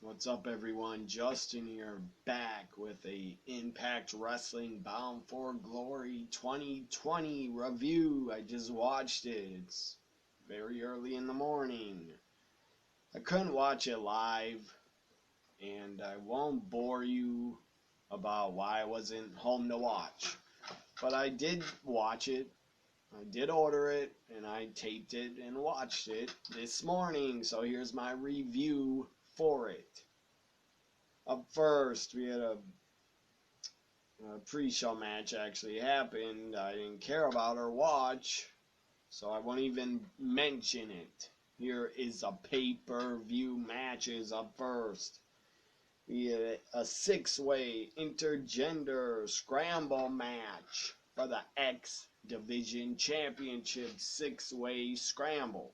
What's up, everyone? Justin here, back with a Impact Wrestling Bound for Glory 2020 review. I just watched it. It's very early in the morning. I couldn't watch it live, and I won't bore you about why I wasn't home to watch. But I did watch it. I did order it, and I taped it and watched it this morning. So here's my review for it. Up first, we had a pre-show match actually happened. I didn't care about or watch, so I won't even mention it. Here is a pay-per-view matches up first. We had a six-way intergender scramble match for the X Division Championship, six-way scramble.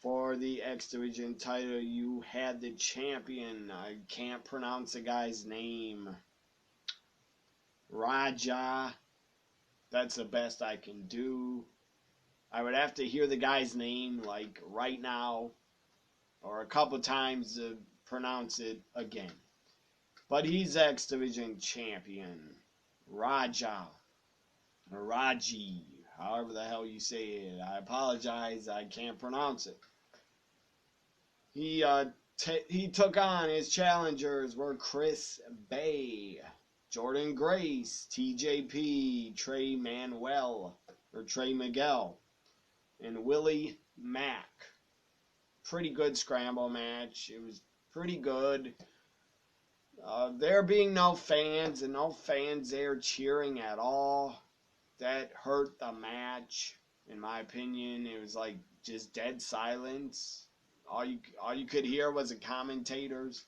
For the X Division title, you had the champion. I can't pronounce the guy's name. Raja. That's the best I can do. I would have to hear the guy's name like right now or a couple times to pronounce it again. But he's X Division champion. Raja. Or Raji. However the hell you say it. I apologize. I can't pronounce it. He took on his challengers were Chris Bay, Jordan Grace, TJP, Trey Miguel, and Willie Mack. Pretty good scramble match. It was pretty good. There being no fans and no fans there cheering at all, that hurt the match. In my opinion, it was like just dead silence. All you could hear was the commentators,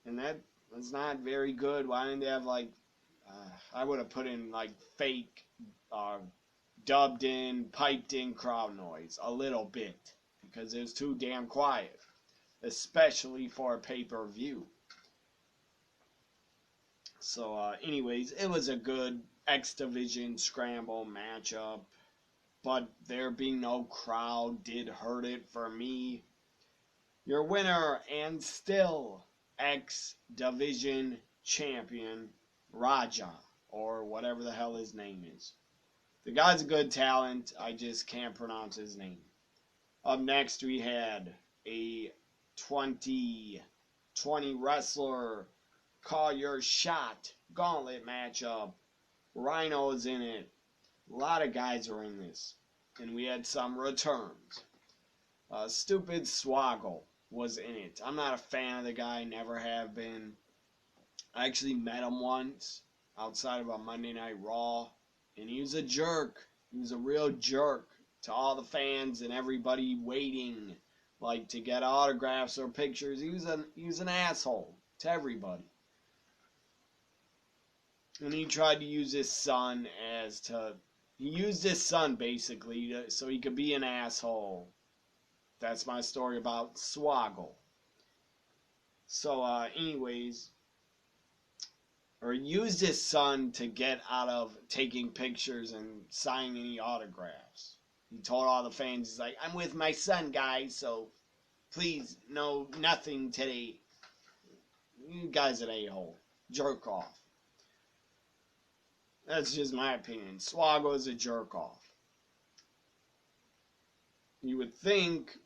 and that was not very good. Why didn't they have like I would have put in like fake dubbed in, piped in crowd noise a little bit, because it was too damn quiet, especially for a pay-per-view. So anyways, it was a good X Division scramble matchup. But there being no crowd did hurt it for me. Your winner and still X Division champion, Raja, or whatever the hell his name is. The guy's a good talent. I just can't pronounce his name. Up next, we had a 2020 wrestler call your shot gauntlet matchup. Rhino is in it. A lot of guys were in this, and we had some returns. Stupid Swaggle was in it. I'm not a fan of the guy, never have been. I actually met him once outside of a Monday Night Raw, and he was a jerk. He was a real jerk to all the fans and everybody waiting, like to get autographs or pictures. He was an asshole to everybody. And he tried to use his son he used his son basically so he could be an asshole. That's my story about Swaggle. So anyways, or used his son to get out of taking pictures and signing any autographs. He told all the fans, he's like, I'm with my son, guys, so please, no, nothing today. You guys an a-hole. Jerk off. That's just my opinion. Swaggle is a jerk off. You would think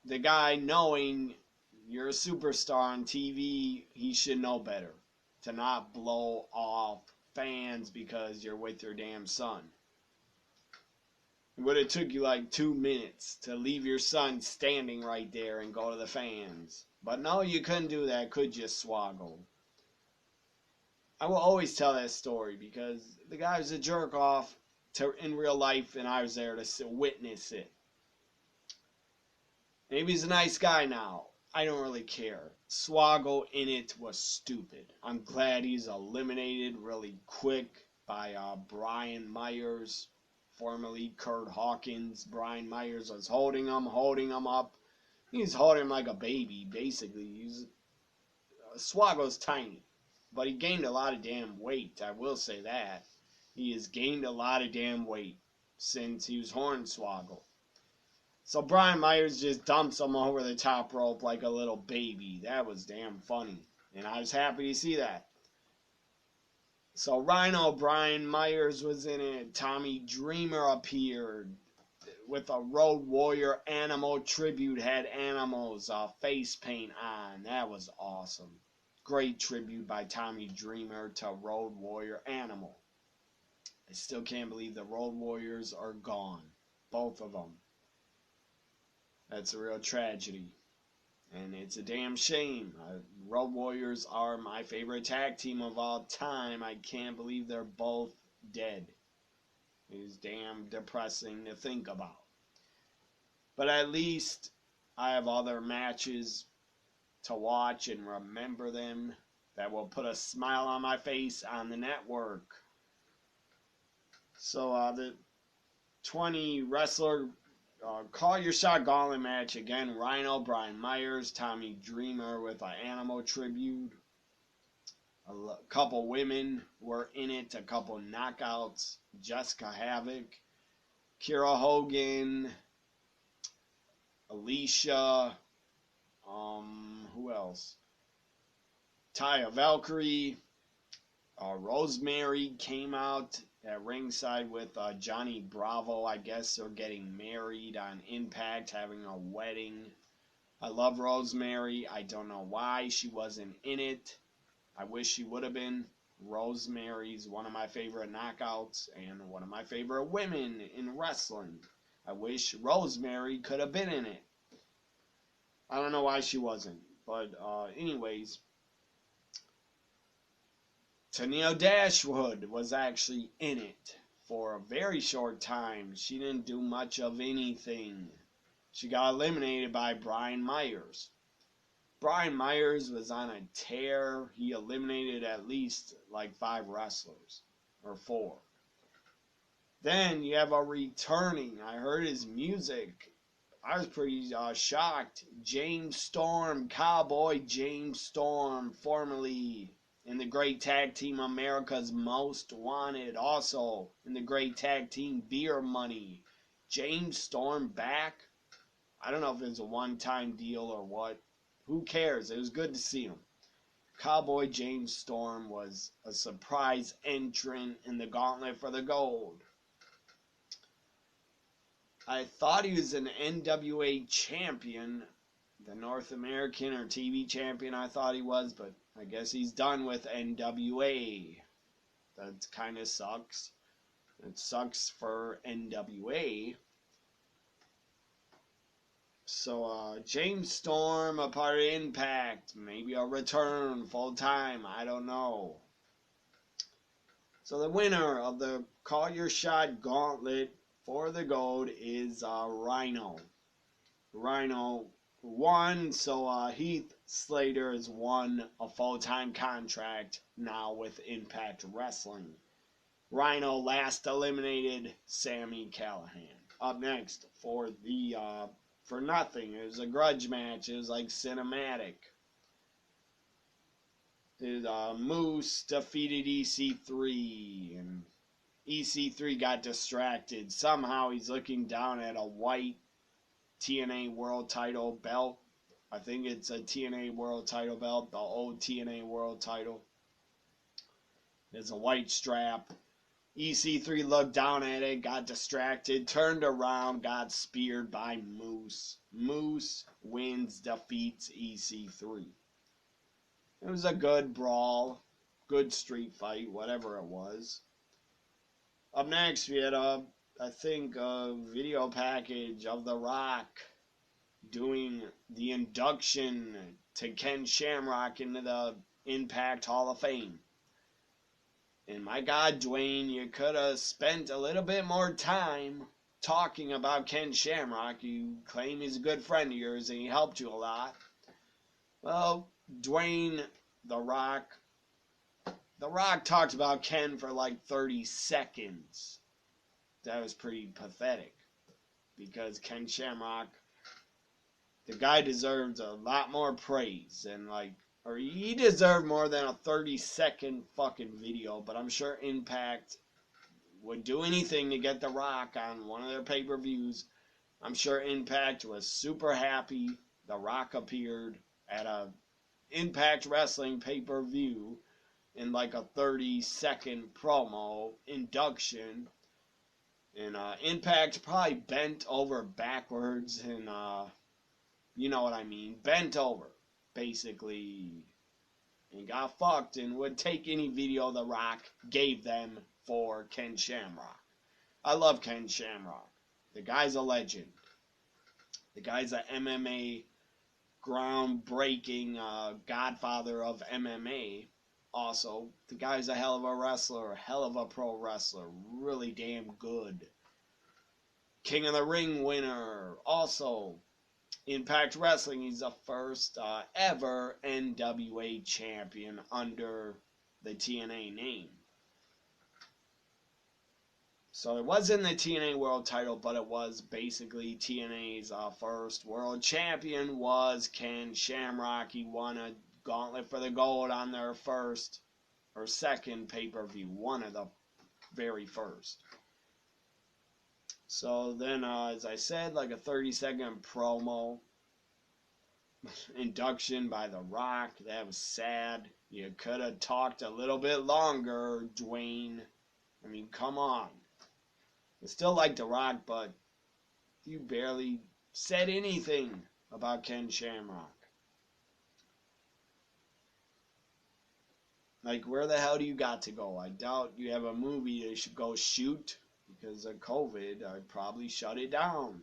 the guy, knowing you're a superstar on TV, he should know better. To not blow off fans because you're with your damn son. It would have took you like 2 minutes to leave your son standing right there and go to the fans. But no, you couldn't do that, could you, Swaggle? I will always tell that story because the guy was a jerk off in real life, and I was there to witness it. Maybe he's a nice guy now. I don't really care. Swaggle in it was stupid. I'm glad he's eliminated really quick by Brian Myers, formerly Kurt Hawkins. Brian Myers was holding him up. He's holding him like a baby, basically. Swaggle's tiny. But he gained a lot of damn weight, I will say that. He has gained a lot of damn weight since he was Hornswoggle. So Brian Myers just dumps him over the top rope like a little baby. That was damn funny. And I was happy to see that. So Rhino, Brian Myers was in it. Tommy Dreamer appeared with a Road Warrior animal tribute. Had animals face paint on. That was awesome. Great tribute by Tommy Dreamer to Road Warrior Animal. I still can't believe the Road Warriors are gone. Both of them. That's a real tragedy. And it's a damn shame. Road Warriors are my favorite tag team of all time. I can't believe they're both dead. It is damn depressing to think about. But at least I have other matches to watch and remember them that will put a smile on my face on the network. So the 20 wrestler Call Your Shot Gauntlet match. Again, Rhino, Brian Myers, Tommy Dreamer with an animal tribute. A couple women were in it. A couple knockouts. Jessica Havoc, Kira Hogan, Alicia. Who else? Taya Valkyrie. Rosemary came out at ringside with Johnny Bravo. I guess they're getting married on Impact, having a wedding. I love Rosemary. I don't know why she wasn't in it. I wish she would have been. Rosemary's one of my favorite knockouts and one of my favorite women in wrestling. I wish Rosemary could have been in it. I don't know why she wasn't. But anyways, Tennille Dashwood was actually in it for a very short time. She didn't do much of anything. She got eliminated by Brian Myers. Brian Myers was on a tear. He eliminated at least like 5 wrestlers, or 4. Then you have a returning. I heard his music. I was pretty shocked. James Storm, Cowboy James Storm, formerly in the Great Tag Team America's Most Wanted, also in the Great Tag Team Beer Money. James Storm back. I don't know if it's a one-time deal or what. Who cares? It was good to see him. Cowboy James Storm was a surprise entrant in the Gauntlet for the Gold. I thought he was an NWA champion, the North American or TV champion I thought he was, but I guess he's done with NWA. That kind of sucks. It sucks for NWA. So, James Storm, a part of Impact. Maybe a return full time. I don't know. So, the winner of the Call Your Shot Gauntlet for the Gold is Rhino. Rhino won, so Heath Slater has won a full-time contract now with Impact Wrestling. Rhino last eliminated Sami Callihan. Up next for the for nothing. It was a grudge match. It was like cinematic. Moose defeated EC3, and EC3 got distracted. Somehow he's looking down at a white TNA World Title belt. I think it's a TNA World Title belt, the old TNA World Title. There's a white strap. EC3 looked down at it, got distracted, turned around, got speared by Moose. Moose wins, defeats EC3. It was a good brawl, good street fight, whatever it was. Up next, we had a video package of The Rock doing the induction to Ken Shamrock into the Impact Hall of Fame. And my God, Dwayne, you could have spent a little bit more time talking about Ken Shamrock. You claim he's a good friend of yours and he helped you a lot. Well, Dwayne, The Rock talked about Ken for like 30 seconds. That was pretty pathetic. Because Ken Shamrock, the guy deserves a lot more praise. Or he deserved more than a 30-second fucking video. But I'm sure Impact would do anything to get The Rock on one of their pay-per-views. I'm sure Impact was super happy The Rock appeared at a Impact Wrestling pay-per-view in like a 30-second promo induction. And Impact probably bent over backwards and, you know what I mean, bent over, basically, and got fucked and would take any video The Rock gave them for Ken Shamrock. I love Ken Shamrock. The guy's a legend. The guy's a MMA groundbreaking godfather of MMA. Also, the guy's a hell of a wrestler, a hell of a pro wrestler, really damn good. King of the Ring winner. Also, Impact Wrestling, he's the first ever NWA champion under the TNA name. So it wasn't the TNA World title, but it was basically TNA's first world champion was Ken Shamrock. He won a Gauntlet for the Gold on their first or second pay-per-view, one of the very first. So then, as I said, like a 30-second promo induction by The Rock. That was sad. You could have talked a little bit longer, Dwayne. I mean, come on. I still like The Rock, but you barely said anything about Ken Shamrock. Like, where the hell do you got to go? I doubt you have a movie they should go shoot because of COVID. I'd probably shut it down.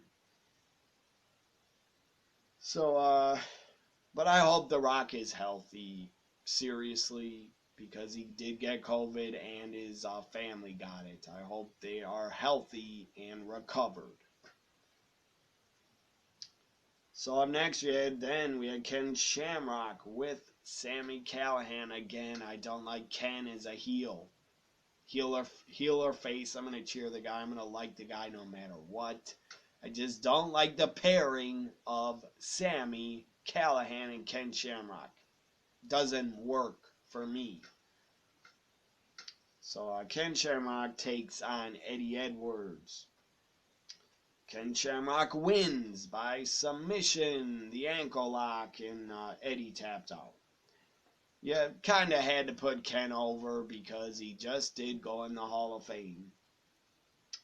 So, but I hope The Rock is healthy, seriously, because he did get COVID and his family got it. I hope they are healthy and recovered. So up next we had Ken Shamrock with Sami Callihan again. I don't like Ken as a heel. Heel or face, I'm going to cheer the guy. I'm going to like the guy no matter what. I just don't like the pairing of Sami Callihan and Ken Shamrock. Doesn't work for me. So Ken Shamrock takes on Eddie Edwards. Ken Shamrock wins by submission, the ankle lock, and Eddie tapped out. Yeah, kind of had to put Ken over because he just did go in the Hall of Fame.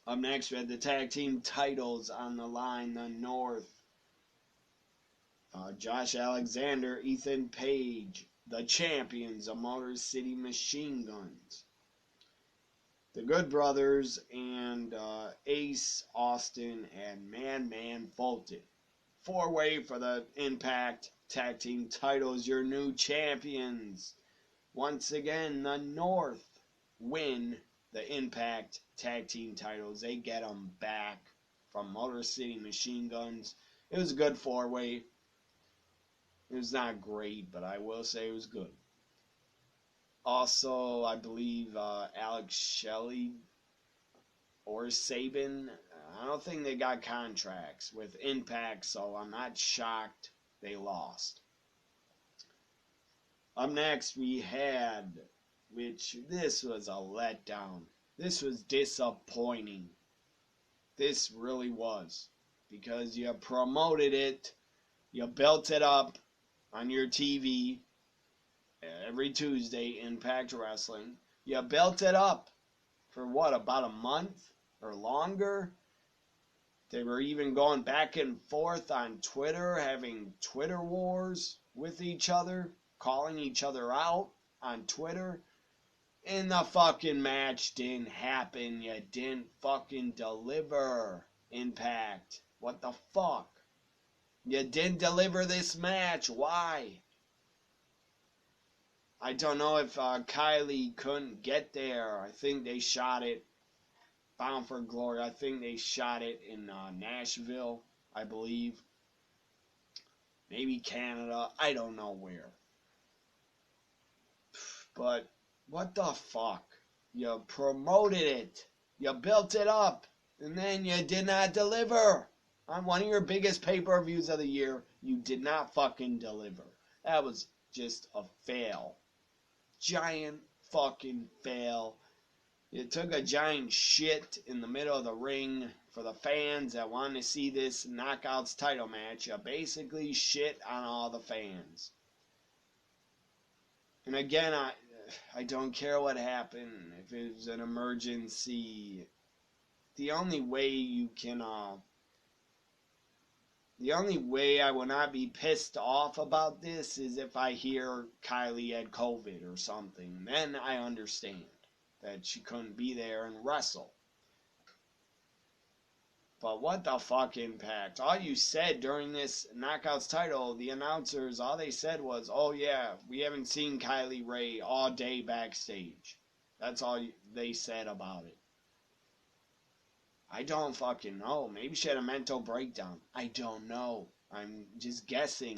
Up next, we had the tag team titles on the line, the North. Josh Alexander, Ethan Page, the champions of Motor City Machine Guns. The Good Brothers and Ace Austin and Man Fulton. 4-way for the Impact Tag Team titles, your new champions. Once again, the North win the Impact Tag Team titles. They get them back from Motor City Machine Guns. It was a good 4-way. It was not great, but I will say it was good. Also, I believe Alex Shelley or Sabin, I don't think they got contracts with Impact, so I'm not shocked they lost. Up next, we had, which this was a letdown. This was disappointing. This really was. Because you promoted it, you built it up on your TV every Tuesday, Impact Wrestling. You built it up for what, about a month or longer? They were even going back and forth on Twitter, having Twitter wars with each other, calling each other out on Twitter. And the fucking match didn't happen. You didn't fucking deliver, Impact. What the fuck? You didn't deliver this match. Why? I don't know if Kylie couldn't get there. I think they shot it, Bound for Glory, I think they shot it in Nashville, I believe. Maybe Canada. I don't know where. But what the fuck? You promoted it. You built it up. And then you did not deliver. On one of your biggest pay-per-views of the year, you did not fucking deliver. That was just a fail. Giant fucking fail. You took a giant shit in the middle of the ring for the fans that want to see this Knockouts title match, you basically shit on all the fans. And again, I don't care what happened. If it was an emergency, the only way I will not be pissed off about this is if I hear Kylie had COVID or something. Then I understand that she couldn't be there and wrestle. But what the fuck, Impact? All you said during this Knockouts title, the announcers, all they said was, oh yeah, we haven't seen Kylie Ray all day backstage. That's all they said about it. I don't fucking know. Maybe she had a mental breakdown. I don't know. I'm just guessing.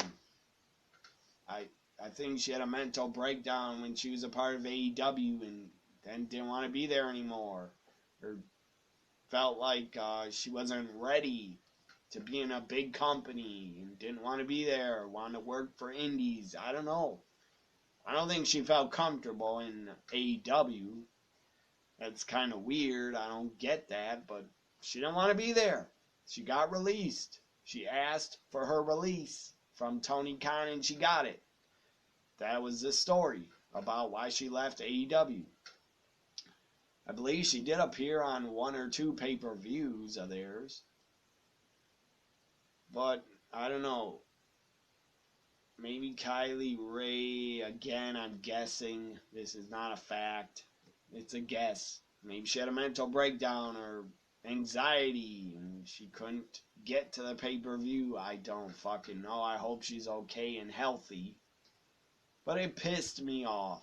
I think she had a mental breakdown when she was a part of AEW and then didn't want to be there anymore. Or felt like she wasn't ready to be in a big company and didn't want to be there, wanted to work for indies. I don't know. I don't think she felt comfortable in AEW. That's kind of weird. I don't get that, but she didn't want to be there. She got released. She asked for her release from Tony Khan and she got it. That was the story about why she left AEW. I believe she did appear on 1 or 2 pay-per-views of theirs. But, I don't know. Maybe Kylie Ray, again, I'm guessing. This is not a fact. It's a guess. Maybe she had a mental breakdown or anxiety and she couldn't get to the pay-per-view. I don't fucking know. I hope she's okay and healthy. But it pissed me off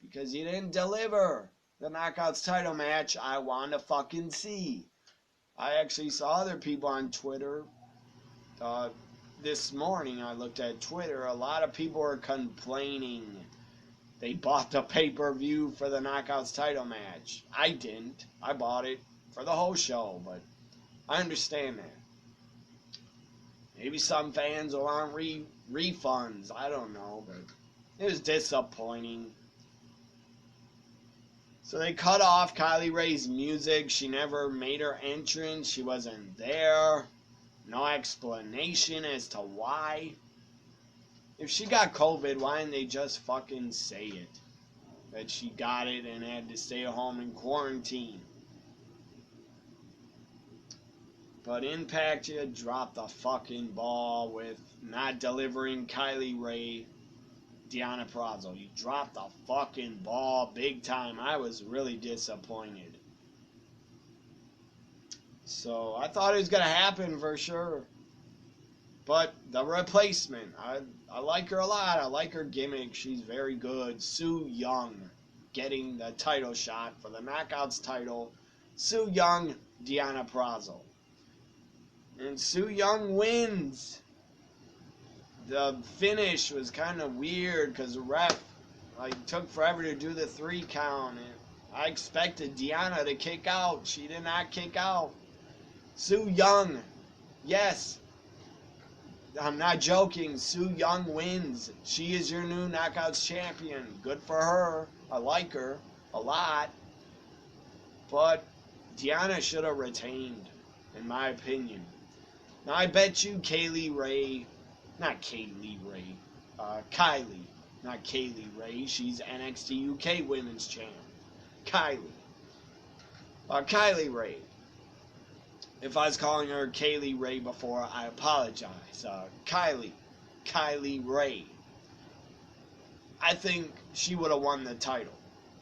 because you didn't deliver the Knockouts title match I want to fucking see. I actually saw other people on Twitter. This morning I looked at Twitter. A lot of people were complaining they bought the pay-per-view for the Knockouts title match. I didn't. I bought it for the whole show, but I understand that. Maybe some fans will want refunds. I don't know, but it was disappointing. So they cut off Kylie Ray's music. She never made her entrance. She wasn't there. No explanation as to why. If she got COVID, why didn't they just fucking say it? That she got it and had to stay at home in quarantine. But Impact, you dropped the fucking ball with not delivering Kylie Ray, Deonna Purrazzo. You dropped the fucking ball big time. I was really disappointed. So I thought it was going to happen for sure. But the replacement, I like her a lot. I like her gimmick. She's very good. Su Yung getting the title shot for the Knockouts title. Su Yung, Deonna Purrazzo. And Su Yung wins. The finish was kind of weird because the ref took forever to do the 3 count. And I expected Deonna to kick out. She did not kick out. Su Yung, yes. I'm not joking. Su Yung wins. She is your new Knockouts champion. Good for her. I like her a lot. But Deonna should have retained, in my opinion. Now, I bet you Kylie, not Kaylee Ray. She's NXT UK Women's Champ. Kylie Ray. If I was calling her Kaylee Ray before, I apologize. Kylie Ray. I think she would have won the title.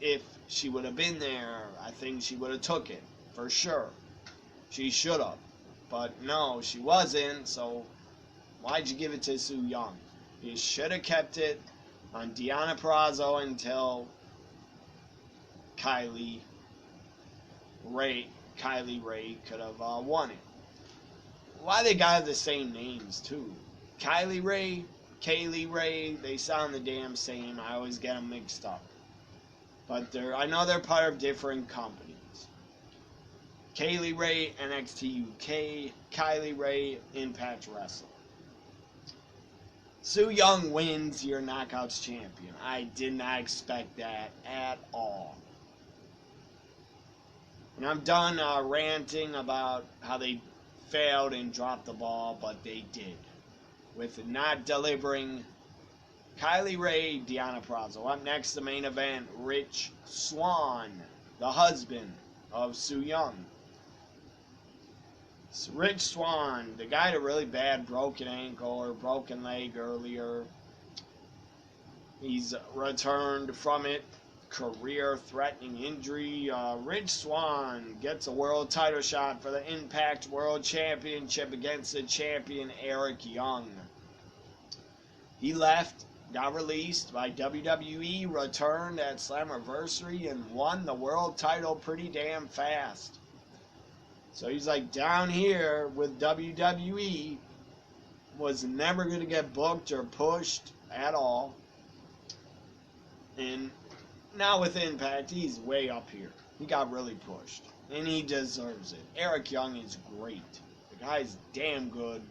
If she would have been there, I think she would have took it. For sure. She should have. But no, she wasn't, so why'd you give it to Su Yung? You should have kept it on Deonna Purrazzo until Kylie Ray could have won it. Why they got the same names too? Kylie Ray, Kaylee Ray, they sound the damn same. I always get them mixed up. But I know they're part of different companies. Kaylee Ray, NXT UK, Kylie Ray, Impact Wrestling. Su Yung wins your Knockouts champion. I did not expect that at all. And I'm done ranting about how they failed and dropped the ball, but they did. With not delivering Kylie Ray, Deonna Purrazzo. Up next, the main event, Rich Swann, the husband of Su Yung. So Rich Swann, the guy had a really bad broken ankle or broken leg earlier. He's returned from it. Career-threatening injury. Rich Swann gets a world title shot for the Impact World Championship against the champion Eric Young. He left, got released by WWE, returned at Slammiversary, and won the world title pretty damn fast. So he's like down here with WWE, was never going to get booked or pushed at all. And now with Impact, he's way up here. He got really pushed. And he deserves it. Eric Young is great. The guy's damn good.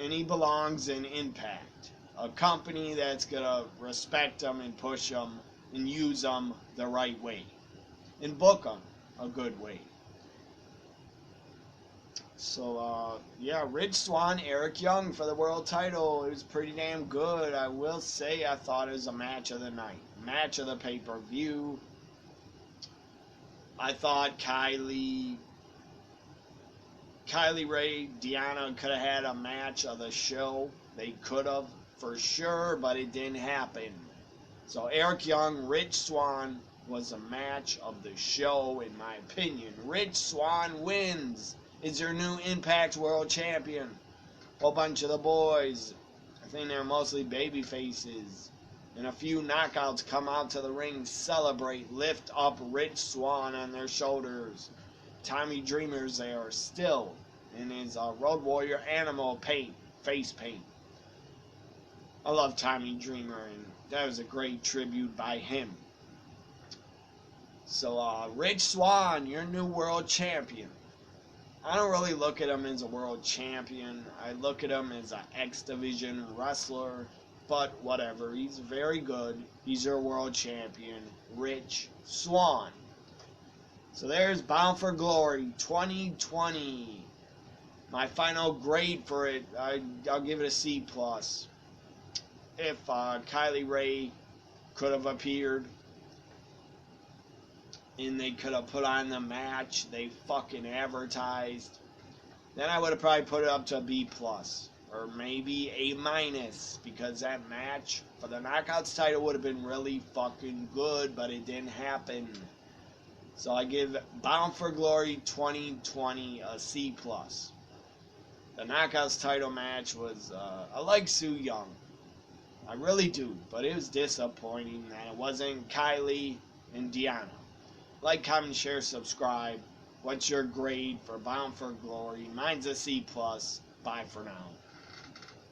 And he belongs in Impact. A company that's going to respect him and push him and use him the right way. And book him a good way. So, yeah, Rich Swann, Eric Young for the world title. It was pretty damn good. I will say I thought it was a match of the night. Match of the pay-per-view. I thought Kylie Ray, Deonna could have had a match of the show. They could have, for sure, but it didn't happen. So Eric Young, Rich Swann was a match of the show, in my opinion. Rich Swann wins. Is your new Impact World Champion. Whole bunch of the boys, I think they're mostly baby faces, and a few knockouts come out to the ring, celebrate, lift up Rich Swann on their shoulders. Tommy Dreamer's there still in his Road Warrior animal paint, face paint. I love Tommy Dreamer, and that was a great tribute by him. So, Rich Swann, your new world champion. I don't really look at him as a world champion. I look at him as an X Division wrestler. But whatever. He's very good. He's your world champion. Rich Swann. So there's Bound for Glory 2020. My final grade for it, I'll give it a C+. If Kylie Ray could have appeared and they could have put on the match they fucking advertised, then I would have probably put it up to a B+, or maybe A-, because that match for the Knockouts title would have been really fucking good, but it didn't happen. So I give Bound for Glory 2020 a C+. The Knockouts title match was, I like Su Yung. I really do, but it was disappointing that it wasn't Kylie and Deonna. Like, comment, share, subscribe. What's your grade for Bound for Glory? Mine's a C+. Bye for now.